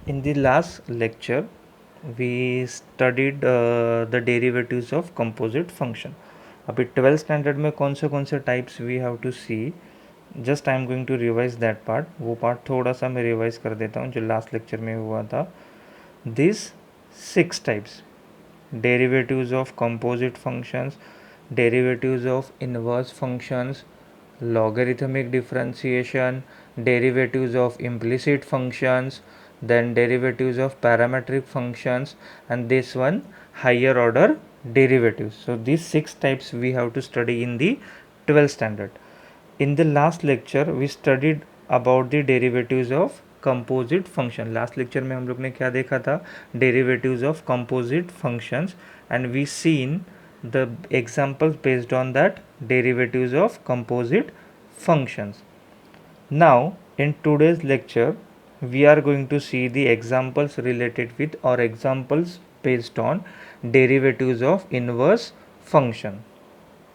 In the last lecture, we studied the derivatives of composite function. अभी 12th standard में कौन से types we have to see, just I am going to revise that part. वो part थोड़ा सा मैं revise कर देता हूँ जो लास्ट लेक्चर में हुआ था. This 6 types: derivatives of composite functions, derivatives of inverse functions, logarithmic differentiation, derivatives of implicit functions, then derivatives of parametric functions, and this one higher order derivatives. So these 6 types we have to study in the 12th standard. In the last lecture we studied about the derivatives of composite function. Last lecture में हम लोग ने क्या देखा था? Derivatives of composite functions, and we seen the examples based on that derivatives of composite functions. Now in today's lecture we are going to see the examples related with or examples based on derivatives of inverse function.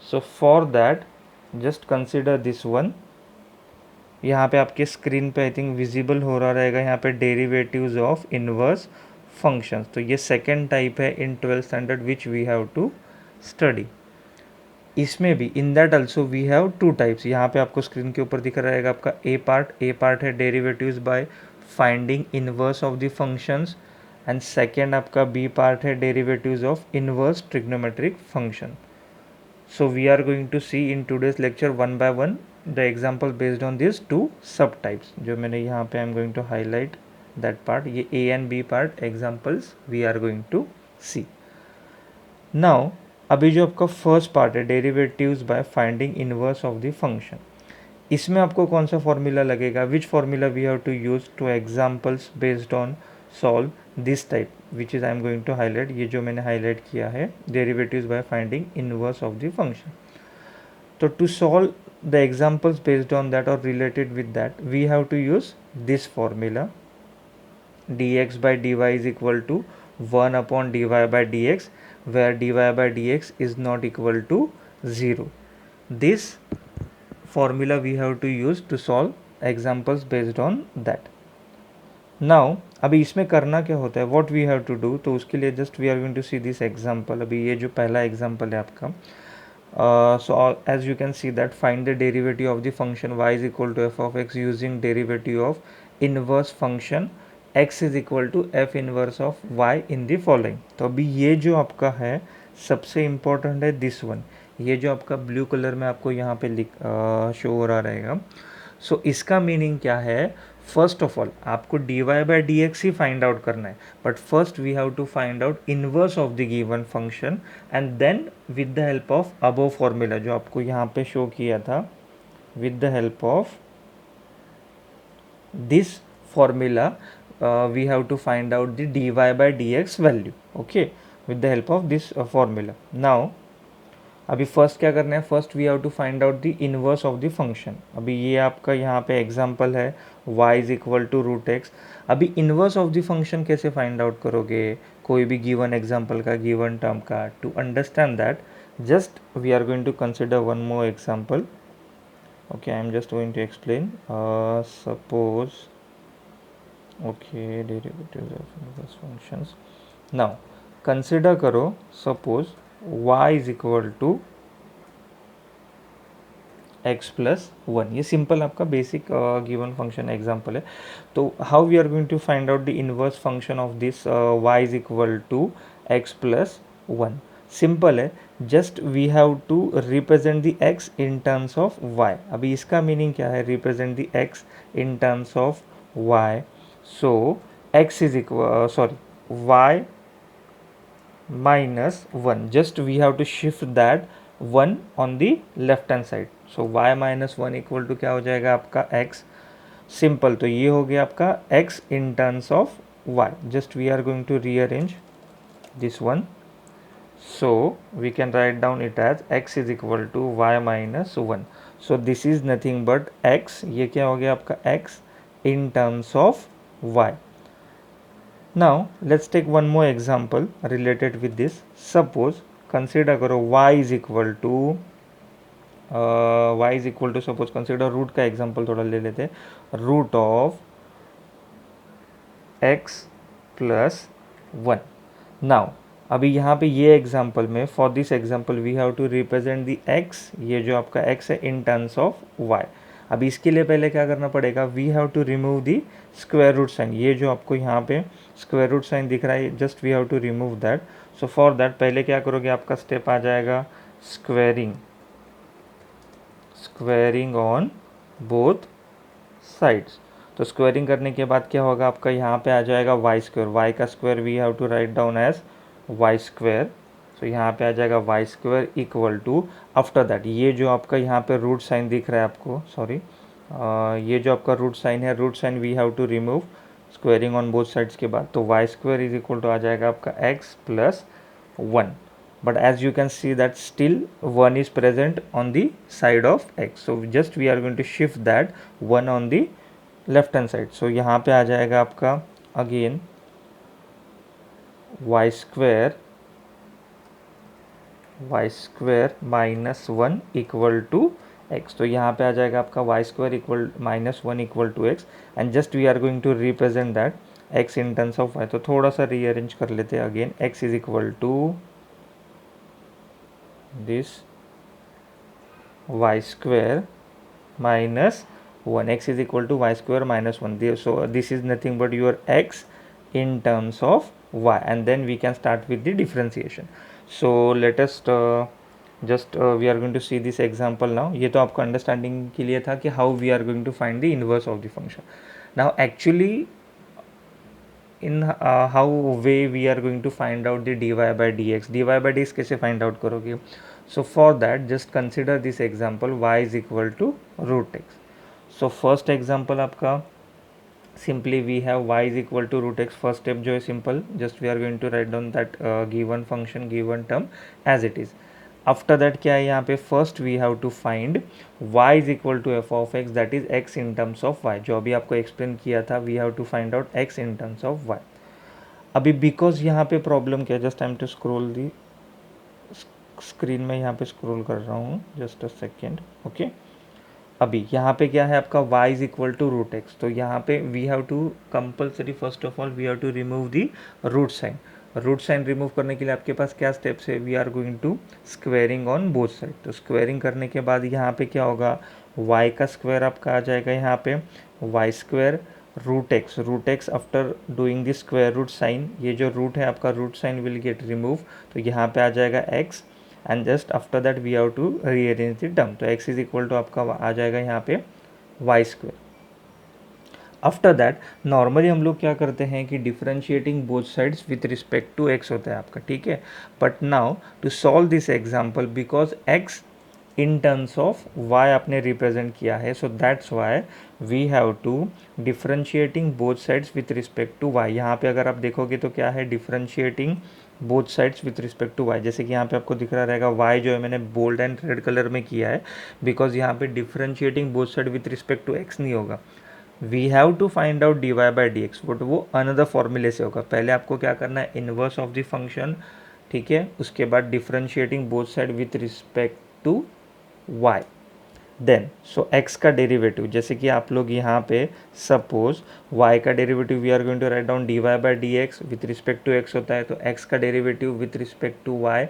So for that just consider this one. यहाँ पे आपके screen पे I think visible हो रहा रहेगा यहाँ पे derivatives of inverse functions. तो ये सेकेंड टाइप है in 12th standard which we have to study. इसमें भी in that also we have 2 types. यहाँ पे आपको स्क्रीन के ऊपर दिख रहेगा आपका ए पार्ट है derivatives by finding inverse of the functions, and second आपका बी पार्ट है derivatives of inverse trigonometric function. So we are going to see in today's lecture one by one the example based on these 2 subtypes. जो मैंने यहाँ पे I am going to highlight that part. ये A and B part examples we are going to see. Now अभी जो आपका first part है derivatives by finding inverse of the function, इसमें आपको कौन सा फॉर्मूला लगेगा? Which formula we have to use to examples based on solve this type which is I am going to highlight. ये जो मैंने हाईलाइट किया है derivatives by finding inverse of the function. तो to solve the examples based on that और related with that we have to use this formula. dx by dy is equal to 1 upon dy by dx, where dy by dx is not equal to 0. This formula we have to use to solve examples based on that. Now अभी इसमें करना क्या होता है, what we have to do, तो उसके लिए just we are going to see this example. अभी ये जो पहला example है आपका, so as you can see that find the derivative of the function y is equal to f of x using derivative of inverse function x is equal to f inverse of y in the following. तो अभी ये जो आपका है सबसे important है this one. ये जो आपका ब्लू कलर में आपको यहाँ पे शो हो रहा रहेगा. सो इसका मीनिंग क्या है? फर्स्ट ऑफ ऑल आपको dy बाई डी एक्स ही फाइंड आउट करना है, but first we have to find out inverse of the given function, and then with the help of above formula जो आपको यहाँ पे शो किया था, with the help of this formula we have to find out the dy by dx value. Okay, with the help of this formula. Now अभी first क्या करना है? First we have to find out the inverse of the function. अभी ये आपका यहाँ पे example है y is equal to root x. अभी इनवर्स ऑफ द फंक्शन कैसे फाइंड आउट करोगे कोई भी गिवन एग्जांपल का, गिवन टर्म का? To understand that just we are going to consider one more example. Okay, I am just going to explain. Suppose okay, derivatives of inverse functions. Now consider करो suppose y is equal to x plus 1. ये simple आपका basic given function example है. तो how we are going to find out the inverse function of this y is equal to x plus 1? Simple है, just we have to represent the x in terms of y. अभी इसका meaning क्या है? Represent the x in terms of y. So x is equal y minus 1, just we have to shift that 1 on the left hand side. So y minus 1 equal to क्या हो जाएगा आपका x. Simple, तो ये हो गया आपका x in terms of y. Just we are going to rearrange this one. So we can write down it as x is equal to y minus 1. So this is nothing but x. ये क्या हो गया आपका x in terms of y. Now let's take one more example related with this. Suppose consider करो y is equal to suppose consider root का example थोड़ा ले लेते हैं. Root of x plus 1. Now अभी यहाँ पे ये एग्जाम्पल में, for this example we have to represent the x, ये जो आपका x है, इन टर्म्स ऑफ y. अभी इसके लिए पहले क्या करना पड़ेगा, we have to remove the square root sign. ये जो आपको यहाँ पे स्क्वायर रूट साइन दिख रहा है, just we have to remove that. So for that पहले क्या करोगे, आपका स्टेप आ जाएगा स्क्वेयरिंग ऑन बोथ साइड्स. तो स्क्वेयरिंग करने के बाद क्या होगा, आपका यहाँ पे आ जाएगा वाई स्क्वायर. वाई का square we have to write down as y square. तो यहाँ पे आ जाएगा y square equal to, after that ये जो आपका यहाँ पे रूट साइन दिख रहा है आपको, सॉरी, ये जो आपका रूट साइन है, root sign we have to remove squaring on both sides के बाद. तो y square is equal to आ जाएगा आपका x plus 1. But as you can see that still 1 is present on the side of x. So just we are going to shift that 1 on the left hand side. So यहाँ पे आ जाएगा आपका again y square minus 1 equal to x. तो यहाँ पे आ जाएगा आपका y square equal minus 1 equal to x. And just we are going to represent that x in terms of y. तो थोड़ा सा rearrange कर लेते हैं. again x is equal to this y square minus 1. X is equal to y square minus 1. So this is nothing but your x in terms of y, and then we can start with the differentiation. So let us we are going to see this example now. ये तो आपको understanding के लिए था कि how we are going to find the inverse of the function. Now actually in how way we are going to find out the dy by dx कैसे find out करोगे. So for that just consider this example, y is equal to root x. So first example आपका simply we have y is equal to root x. first step जो है simple, just we are going to write down that given function, given term as it is. After that क्या है यहाँ पे, first we have to find y is equal to f of x, that is x in terms of y. जो अभी आपको explain किया था, we have to find out x in terms of y. अभी बिकॉज यहाँ पे problem क्या है, just time to scroll the screen में, यहाँ पे स्क्रोल कर रहा हूँ, जस्ट अ सेकेंड. ओके, अभी यहाँ पे क्या है आपका y is equal to root x. तो यहाँ पे we have to compulsory, first of all we have to remove the root sign. Root sign remove करने के लिए आपके पास क्या स्टेप्स है, we are going to squaring on both side. तो स्क्वेयरिंग करने के बाद यहाँ पे क्या होगा, y का स्क्वायर आपका आ जाएगा यहाँ पे y square root x after doing this square root sign. ये जो रूट है आपका, root sign will get remove. तो यहाँ पे आ जाएगा x, and just after that we have to rearrange the term. तो x इज इक्वल टू आपका आ जाएगा यहाँ पे y square. After that normally हम लोग क्या करते हैं कि differentiating both sides with respect to x होता है आपका, ठीक है. But now to solve this example, because x in terms of y आपने रिप्रेजेंट किया है, so that's why we have to differentiating both sides with respect to y. यहाँ पे अगर आप देखोगे तो क्या है, differentiating both sides with respect to y. जैसे कि यहाँ पे आपको दिख रहा रहेगा, वाई जो है मैंने बोल्ड एंड रेड कलर में किया है, बिकॉज यहाँ पे differentiating both side with respect to x नहीं होगा. We have to find out d y by d x, but वो अनदर फॉर्मूले से होगा. पहले आपको क्या करना है, इनवर्स ऑफ द फंक्शन, ठीक है. उसके बाद differentiating both side with respect to y. Then so x का डेरिवेटिव, जैसे कि आप लोग यहाँ पे सपोज वाई का derivative we are going to write down d y by d x, with respect to x होता है. तो एक्स का derivative with respect to y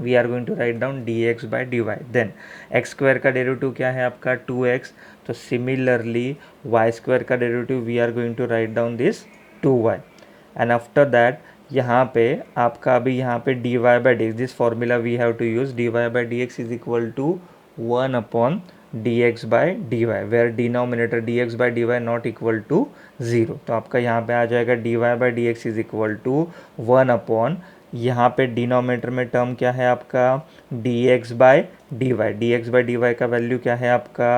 we are going to write down d x by d y. Then x square का derivative क्या है आपका 2x. तो similarly y square का derivative we are going to write down this 2y. And after that यहाँ पे आपका अभी यहाँ पे d y by d x, this formula we have to use. D y by d x is equal to 1 upon d x by d y, where denominator d x by d y not equal to 0. तो आपका यहाँ पे आ जाएगा d y by d x is equal to 1 upon, यहाँ पे denominator में term क्या है आपका d x by d y. D x by d y का वैल्यू क्या है आपका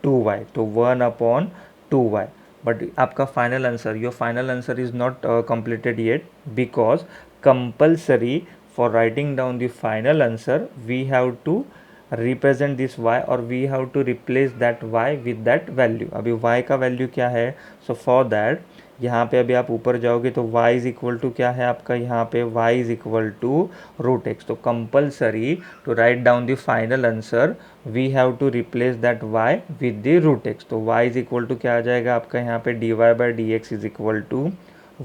2y. तो 1 अपॉन 2y. बट आपका final answer, your final answer is not completed yet, because compulsory for writing down the final answer we have to represent this y, और we have to replace that y with that value. अभी y का value क्या है, सो for that यहाँ पे अभी आप ऊपर जाओगे तो y इज इक्वल टू क्या है आपका, यहाँ पे y is equal to root x. तो compulsory to write down the final answer we have to replace that y with the root x. तो y इज इक्वल टू क्या आ जाएगा आपका यहाँ पे dy by d x is equal to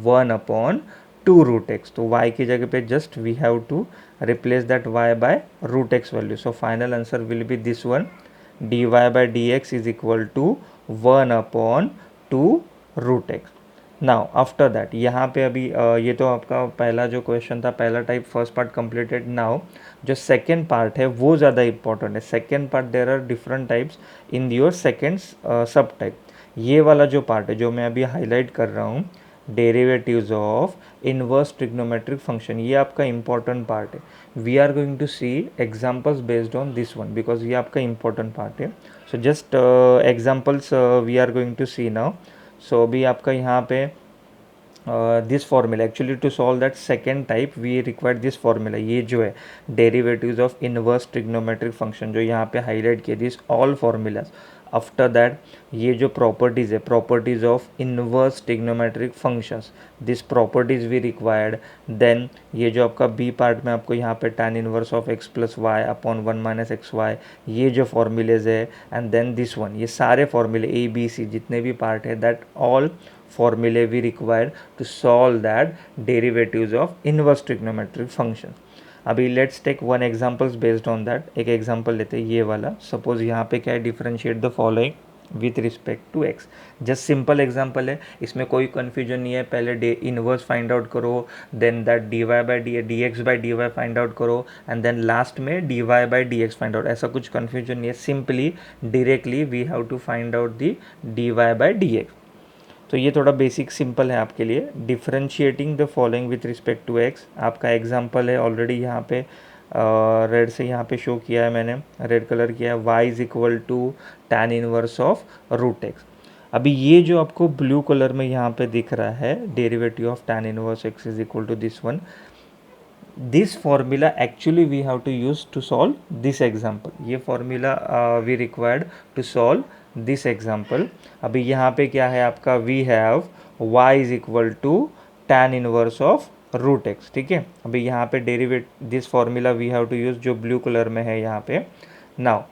1/2 root x. तो y की जगह पे just we have to replace that y by root x value. So final answer will be this one, dy by dx is equal to 1/2 root x. Now after that यहाँ पे अभी ये तो आपका पहला जो क्वेश्चन था, पहला type first part completed. Now जो सेकेंड पार्ट है वो ज़्यादा इंपॉर्टेंट है। Second part there are different types in your second sub type. ये वाला जो पार्ट है जो मैं अभी हाईलाइट कर रहा हूँ, derivatives of inverse trigonometric function, ये आपका इंपॉर्टेंट पार्ट है। We are going to see examples based on this one because ये आपका इंपॉर्टेंट पार्ट है। So just examples we are going to see now. So अभी आपका यहाँ पे this formula actually to solve that second type we required this formula. ये जो है derivatives of inverse trigonometric function जो यहाँ पे हाईलाइट किए, this all formulas. After that ये जो प्रॉपर्टीज़ है, properties of inverse trigonometric functions, this properties we required. Then ये जो आपका बी पार्ट में आपको यहाँ पे tan inverse of x plus y upon 1 minus x y, ये जो फॉर्मूलेज है, एंड देन दिस वन, ये सारे फॉर्मूले ए बी सी जितने भी पार्ट है, that all formulae we require to solve that derivatives of inverse trigonometric function. अभी let's take one examples based on that. एक एग्जाम्पल लेते हैं ये वाला। सपोज यहाँ पे क्या है, differentiate the following with respect to x. Just simple example है, इसमें कोई कन्फ्यूजन नहीं है। पहले डे इनवर्स फाइंड आउट करो, then that d y by d x by d y find out करो, एंड देन लास्ट में d y by d x find out. ऐसा कुछ कन्फ्यूजन नहीं है, simply directly we have to find out the d y by d x. तो ये थोड़ा basic simple है आपके लिए। Differentiating the following with respect to x, आपका एग्जांपल है ऑलरेडी यहाँ पे रेड से यहाँ पे शो किया है मैंने, रेड कलर किया है। y is equal to tan inverse of root x. अभी ये जो आपको ब्लू कलर में यहाँ पे दिख रहा है, derivative of tan inverse x is equal to this one, this formula actually we have to use to solve this example. ये formula we required to solve this example. अभी यहाँ पे क्या है आपका, we have y is equal to tan inverse of root x. ठीक है, अभी यहाँ पे derivate this formula we have to use जो ब्लू कलर में है यहाँ पे। नाउ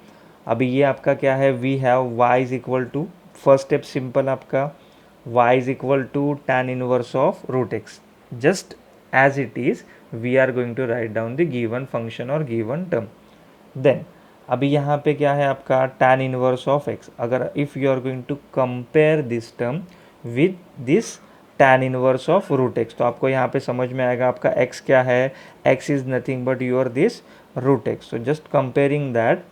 अभी ये आपका क्या है, we have y is equal to, first step simple आपका, y is equal to tan inverse of root x. Just as it is we are going to write down the given function or given term. Then अभी यहाँ पे क्या है आपका tan inverse of x। अगर if you are going to compare this term with this tan inverse of root x, तो आपको यहाँ पे समझ में आएगा आपका x क्या है, x is nothing but your this root x। So just comparing that,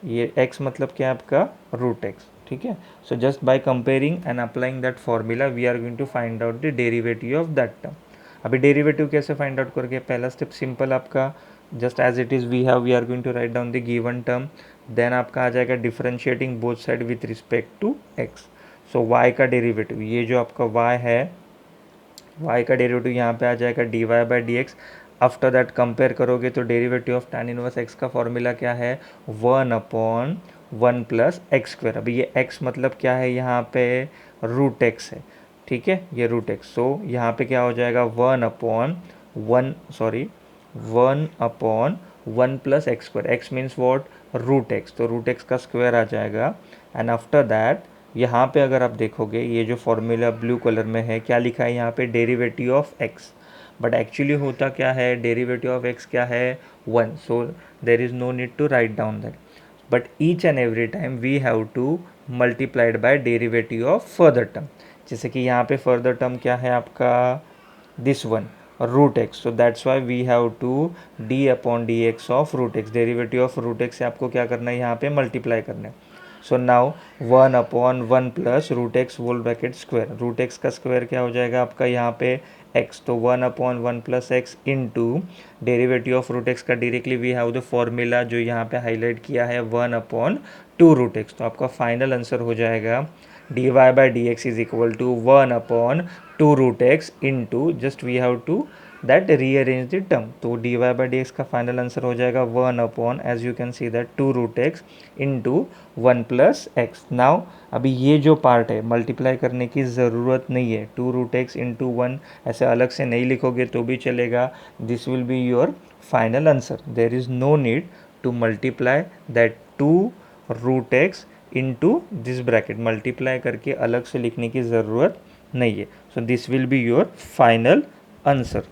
ये x मतलब क्या है आपका रूट x। ठीक है, so just by comparing and applying that formula we are going to find out the derivative of that term. अभी derivative कैसे find out करके, पहला स्टेप सिंपल आपका, just as it is we are going to write down the given term. Then आपका आ जाएगा differentiating both side with respect to x. So y का derivative, ये जो आपका y है, y का डेरिवेटिव यहाँ पे आ जाएगा d y by d x. After that compare करोगे तो derivative of tan inverse x का फॉर्मूला क्या है, 1/1 प्लस एक्स स्क्वायर। अभी ये x मतलब क्या है, यहाँ पे रूट x है। ठीक है, ये रूट एक्स। सो यहाँ पे क्या हो जाएगा, 1/1 plus x square. X means what, root x, तो रूट एक्स का स्क्वायर आ जाएगा। एंड आफ्टर दैट यहाँ पे अगर आप देखोगे, ये जो फॉर्मूला ब्लू कलर में है, क्या लिखा है यहाँ पे, derivative of x. But actually होता क्या है, डेरिवेटिव ऑफ एक्स क्या है, 1। So there is no need to write down that, but each and every time we have to multiplied by derivative of further term. जैसे कि यहाँ पे further term क्या है आपका, this one root x. So that's why we have to d upon d x of root x. Derivative of root x से आपको क्या करना है, यहाँ पे मल्टीप्लाई करना है। So now 1/1 plus root x whole bracket square. Root x का स्क्वायर क्या हो जाएगा आपका यहाँ पे x, तो 1/1 plus x into derivative of root x का directly we have the formula जो यहाँ पे हाईलाइट किया है, 1/2 रूट एक्स। तो आपका फाइनल आंसर हो जाएगा dy by dx is equal to 1/2 root x into, just we have to that rearrange the term. तो dy बाई डी एक्स का फाइनल आंसर हो जाएगा 1 upon, as you can see that 2 root x into 1 plus x. Now अभी ये जो part है multiply करने की ज़रूरत नहीं है, 2 रूट एक्स इंटू 1 ऐसे अलग से नहीं लिखोगे तो भी चलेगा। This will be your final answer. There is no need to multiply that 2 root x into this bracket, multiply करके अलग से लिखने की ज़रूरत नहीं है। So this will be your final answer.